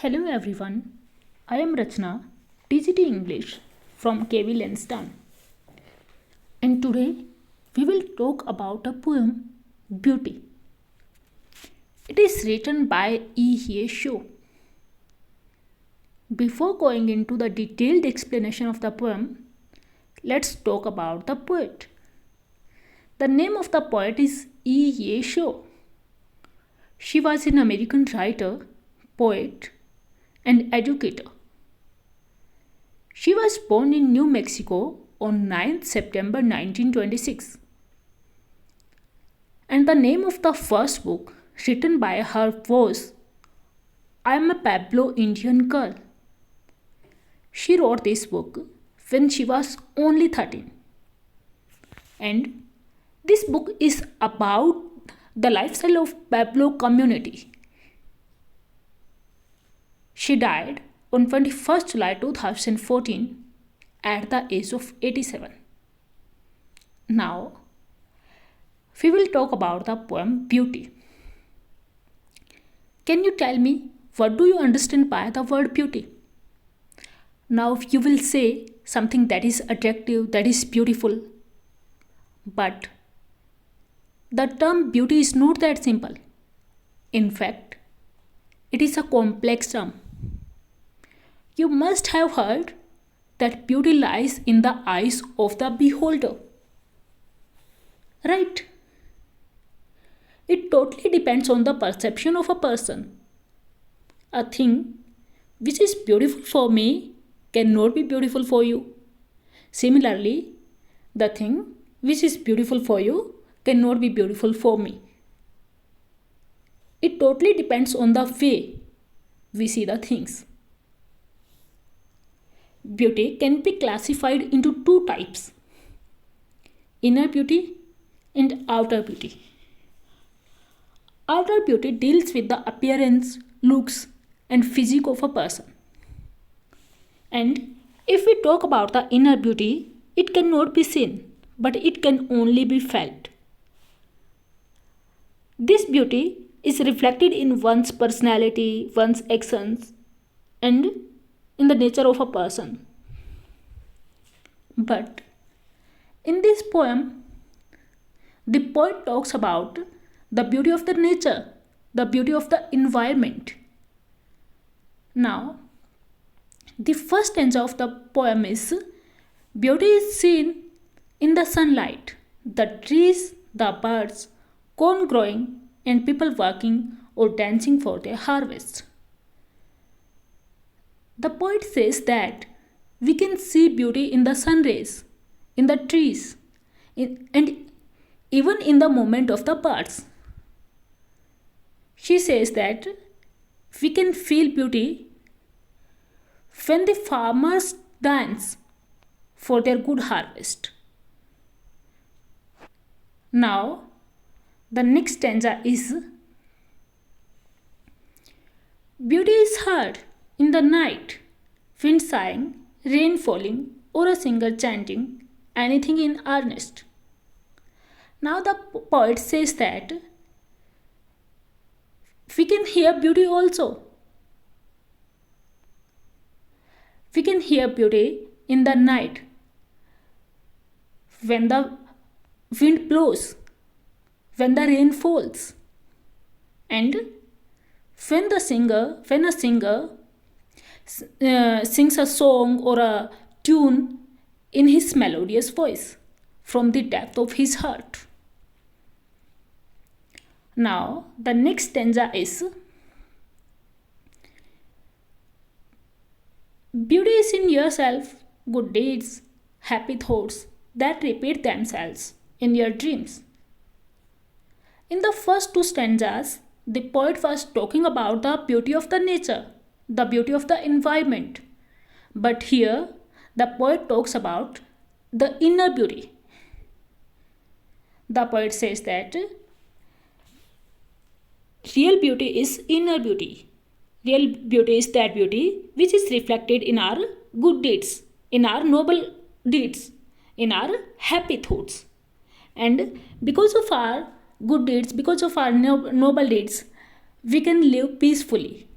Hello everyone, I am Rachna, TGT English from KV Lansdowne, and today we will talk about a poem Beauty. It is written by E. Hye Cho. Before going into the detailed explanation of the poem, let's talk about the poet. The name of the poet is E. Hye Cho. She was an American writer, poet, and educator. She was born in New Mexico on 9th September 1926. And the name of the first book written by her was I Am a Pueblo Indian Girl. She wrote this book when she was only 13. And this book is about the lifestyle of Pueblo community. She died on 21st July 2014 at the age of 87. Now, we will talk about the poem Beauty. Can you tell me what do you understand by the word beauty? Now you will say something that is attractive, that is beautiful. But the term beauty is not that simple. In fact, it is a complex term. You must have heard that beauty lies in the eyes of the beholder. Right? It totally depends on the perception of a person. A thing which is beautiful for me cannot be beautiful for you. Similarly, the thing which is beautiful for you cannot be beautiful for me. It totally depends on the way we see the things. Beauty can be classified into two types: inner beauty and outer beauty. Outer beauty deals with the appearance, looks, and physique of a person. And if we talk about the inner beauty, it cannot be seen, but it can only be felt. This beauty is reflected in one's personality, one's actions, and in the nature of a person. But in this poem, the poet talks about the beauty of the nature, the beauty of the environment. Now, the first stanza of the poem is beauty is seen in the sunlight, the trees, the birds, corn growing, and people working or dancing for their harvest. The poet says that we can see beauty in the sun rays, in the trees, and even in the movement of the birds. She says that we can feel beauty when the farmers dance for their good harvest. Now, the next stanza is beauty is heard in the night, wind sighing, rain falling, or a singer chanting anything in earnest. Now the poet says that we can hear beauty also. We can hear beauty in the night when the wind blows, when the rain falls, and when a singer sings a song or a tune in his melodious voice from the depth of his heart. Now, the next stanza is beauty is in yourself, good deeds, happy thoughts that repeat themselves in your dreams. In the first two stanzas, the poet was talking about the beauty of the nature, the beauty of the environment. But here, the poet talks about the inner beauty. The poet says that real beauty is inner beauty. Real beauty is that beauty which is reflected in our good deeds, in our noble deeds, in our happy thoughts. And because of our good deeds, because of our noble deeds, we can live peacefully.